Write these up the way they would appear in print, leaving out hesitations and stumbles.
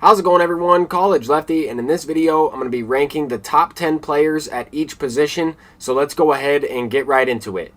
How's it going, everyone? College Lefty, and in this video I'm going to be ranking the top 10 players at each position, so let's go ahead and get right into it.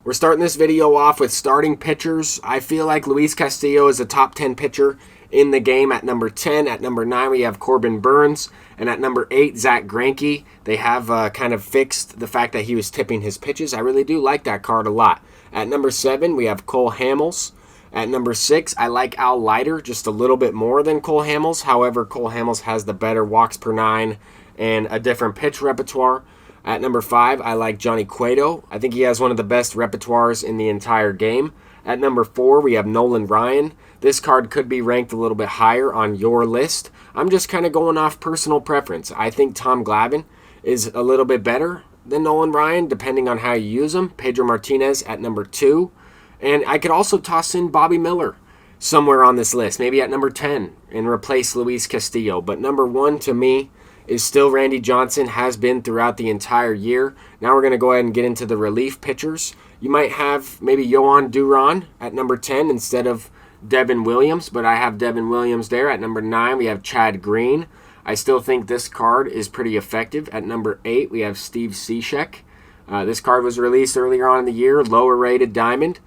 We're starting this video off with starting pitchers. I feel like Luis Castillo is a top 10 pitcher in the game at number 10. At number 9 we have Corbin Burns, and at number 8 Zach Greinke. They have kind of fixed the fact that he was tipping his pitches. I really do like that card a lot. At number 7 we have Cole Hamels. At number 6, I like Al Leiter just a little bit more than Cole Hamels. However, Cole Hamels has the better walks per 9 and a different pitch repertoire. At number 5, I like Johnny Cueto. I think he has one of the best repertoires in the entire game. At number 4, we have Nolan Ryan. This card could be ranked a little bit higher on your list. I'm just kind of going off personal preference. I think Tom Glavine is a little bit better than Nolan Ryan, depending on how you use him. Pedro Martinez at number 2. And I could also toss in Bobby Miller somewhere on this list, maybe at number 10, and replace Luis Castillo. But number 1 to me is still Randy Johnson, has been throughout the entire year. Now we're going to go ahead and get into the relief pitchers. You might have maybe Yohan Duran at number 10 instead of Devin Williams, but I have Devin Williams there. At number 9, we have Chad Green. I still think this card is pretty effective. At number 8, we have Steve Cishek. This card was released earlier on in the year, lower rated diamond.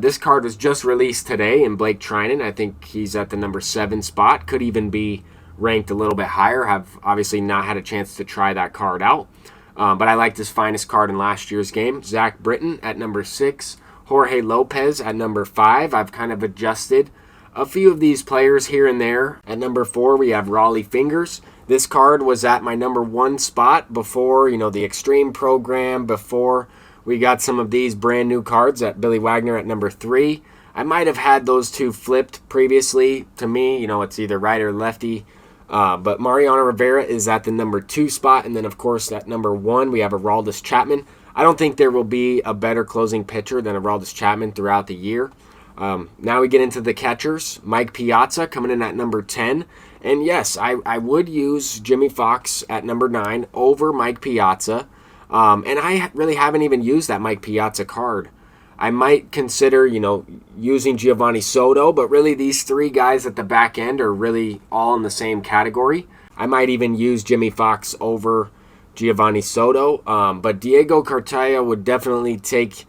This card was just released today in Blake Trinan. I think he's at the number 7 spot. Could even be ranked a little bit higher. Have obviously not had a chance to try that card out. But I liked his finest card in last year's game. Zach Britton at number 6. Jorge Lopez at number 5. I've kind of adjusted a few of these players here and there. At number 4, we have Raleigh Fingers. This card was at my number 1 spot before, the Extreme program, before we got some of these brand new cards at Billy Wagner at number 3. I might have had those two flipped previously. To me, it's either right or lefty. But Mariano Rivera is at the number 2 spot. And then, of course, at number 1, we have Aroldis Chapman. I don't think there will be a better closing pitcher than Aroldis Chapman throughout the year. Now we get into the catchers. Mike Piazza coming in at number 10. And yes, I would use Jimmy Fox at number 9 over Mike Piazza. And I really haven't even used that Mike Piazza card. I might consider, using Giovanni Soto, but really these 3 guys at the back end are really all in the same category. I might even use Jimmy Fox over Giovanni Soto, but Diego Cartaya would definitely take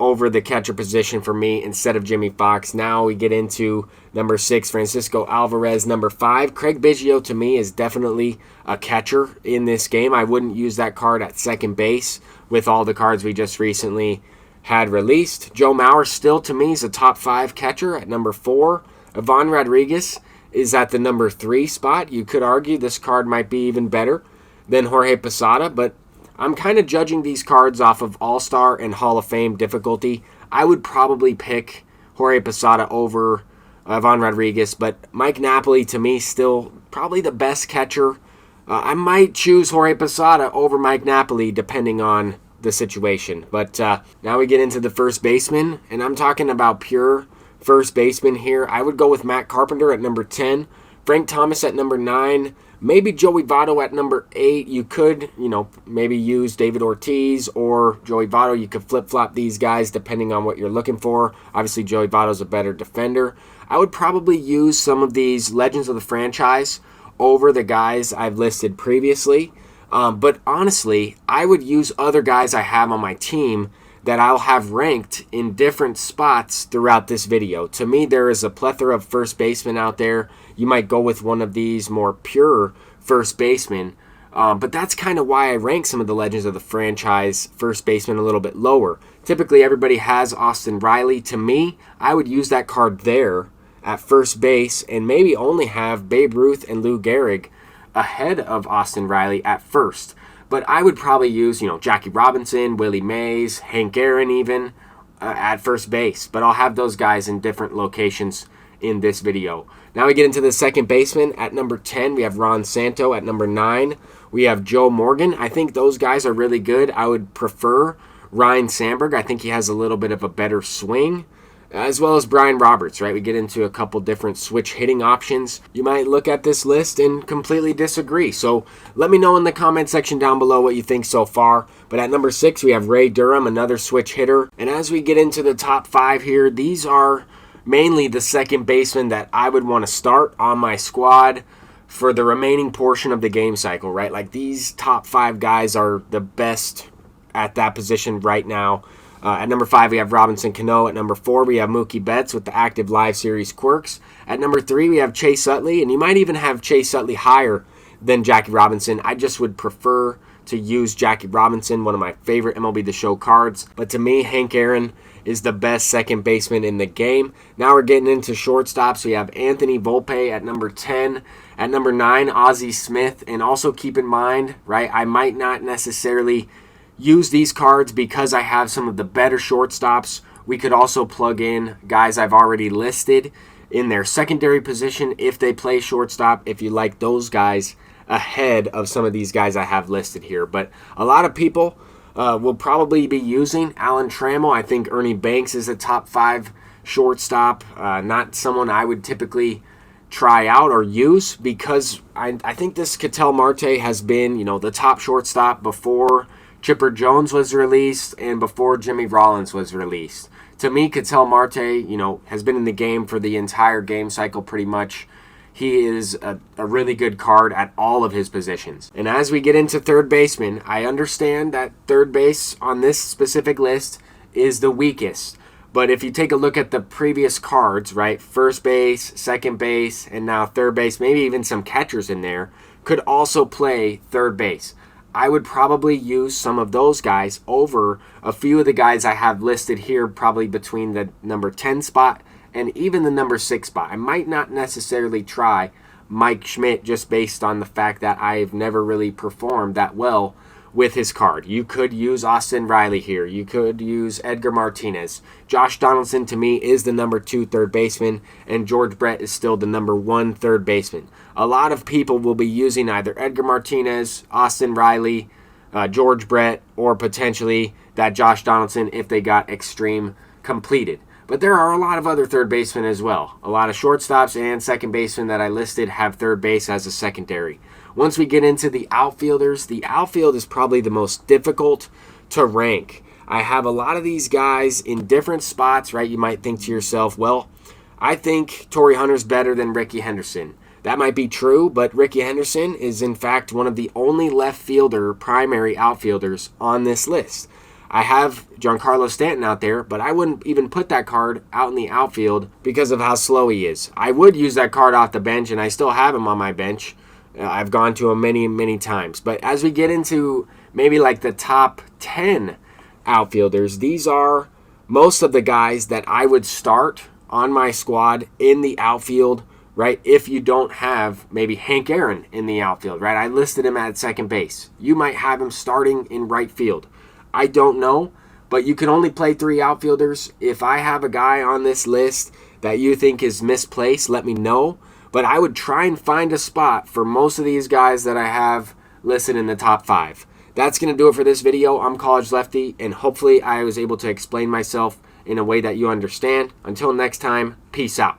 over the catcher position for me instead of Jimmy Fox. Now we get into number 6, Francisco Alvarez. Number 5, Craig Biggio to me is definitely a catcher in this game. I wouldn't use that card at second base with all the cards we just recently had released. Joe Mauer still to me is a top 5 catcher at number 4. Ivan Rodriguez is at the number 3 spot. You could argue this card might be even better than Jorge Posada, but I'm kind of judging these cards off of All-Star and Hall of Fame difficulty. I would probably pick Jorge Posada over Ivan Rodriguez, but Mike Napoli to me still probably the best catcher. I might choose Jorge Posada over Mike Napoli depending on the situation. But now we get into the first baseman, and I'm talking about pure first baseman here. I would go with Matt Carpenter at number 10, Frank Thomas at number 9, maybe Joey Votto at number 8. You could, maybe use David Ortiz or Joey Votto. You could flip-flop these guys depending on what you're looking for. Obviously, Joey Votto's a better defender. I would probably use some of these legends of the franchise over the guys I've listed previously. But honestly, I would use other guys I have on my team that I'll have ranked in different spots throughout this video. To me, there is a plethora of first basemen out there. You might go with one of these more pure first basemen. But that's kind of why I rank some of the legends of the franchise first baseman a little bit lower. Typically, everybody has Austin Riley. To me, I would use that card there at first base and maybe only have Babe Ruth and Lou Gehrig ahead of Austin Riley at first. But I would probably use, Jackie Robinson, Willie Mays, Hank Aaron even at first base. But I'll have those guys in different locations in this video. Now we get into the second baseman. At number 10, we have Ron Santo. At number 9, we have Joe Morgan. I think those guys are really good. I would prefer Ryan Sandberg. I think he has a little bit of a better swing. As well as Brian Roberts, right? We get into a couple different switch hitting options. You might look at this list and completely disagree. So let me know in the comment section down below what you think so far. But at number 6, we have Ray Durham, another switch hitter. And as we get into the top 5 here, these are mainly the second baseman that I would want to start on my squad for the remaining portion of the game cycle, right? Like, these top 5 guys are the best at that position right now. At number 5, we have Robinson Cano. At number 4, we have Mookie Betts with the active live series quirks. At number 3, we have Chase Utley, and you might even have Chase Utley higher than Jackie Robinson. I just would prefer to use Jackie Robinson, one of my favorite MLB The Show cards. But to me, Hank Aaron is the best second baseman in the game. Now we're getting into shortstops. We have Anthony Volpe at number 10. At number 9, Ozzie Smith. And also keep in mind, right, I might not necessarily use these cards because I have some of the better shortstops. We could also plug in guys I've already listed in their secondary position if they play shortstop, if you like those guys ahead of some of these guys I have listed here. But a lot of people will probably be using Alan Trammell. I think Ernie Banks is a top 5 shortstop, not someone I would typically try out or use, because I think this Ketel Marte has been, the top shortstop before Chipper Jones was released and before Jimmy Rollins was released. To me, Ketel Marte, has been in the game for the entire game cycle pretty much. He is a really good card at all of his positions. And as we get into third baseman, I understand that third base on this specific list is the weakest. But if you take a look at the previous cards, right, first base, second base, and now third base, maybe even some catchers in there, could also play third base. I would probably use some of those guys over a few of the guys I have listed here, probably between the number 10 spot and even the number 6 spot. I might not necessarily try Mike Schmidt just based on the fact that I've never really performed that well with his card. You could use Austin Riley here. You could use Edgar Martinez. Josh Donaldson, to me, is the number 2 third baseman, and George Brett is still the number 1 third baseman. A lot of people will be using either Edgar Martinez, Austin Riley, George Brett, or potentially that Josh Donaldson if they got extreme completed. But there are a lot of other third basemen as well. A lot of shortstops and second basemen that I listed have third base as a secondary. Once we get into the outfielders, the outfield is probably the most difficult to rank. I have a lot of these guys in different spots, right? You might think to yourself, well, I think Torrey Hunter's better than Ricky Henderson. That might be true, but Ricky Henderson is in fact one of the only left fielder primary outfielders on this list. I have Giancarlo Stanton out there, but I wouldn't even put that card out in the outfield because of how slow he is. I would use that card off the bench, and I still have him on my bench. I've gone to him many, many times. But as we get into maybe like the top 10 outfielders, these are most of the guys that I would start on my squad in the outfield, right? If you don't have maybe Hank Aaron in the outfield, right? I listed him at second base. You might have him starting in right field. I don't know, but you can only play 3 outfielders. If I have a guy on this list that you think is misplaced, let me know. But I would try and find a spot for most of these guys that I have listed in the top 5. That's going to do it for this video. I'm College Lefty, and hopefully I was able to explain myself in a way that you understand. Until next time, peace out.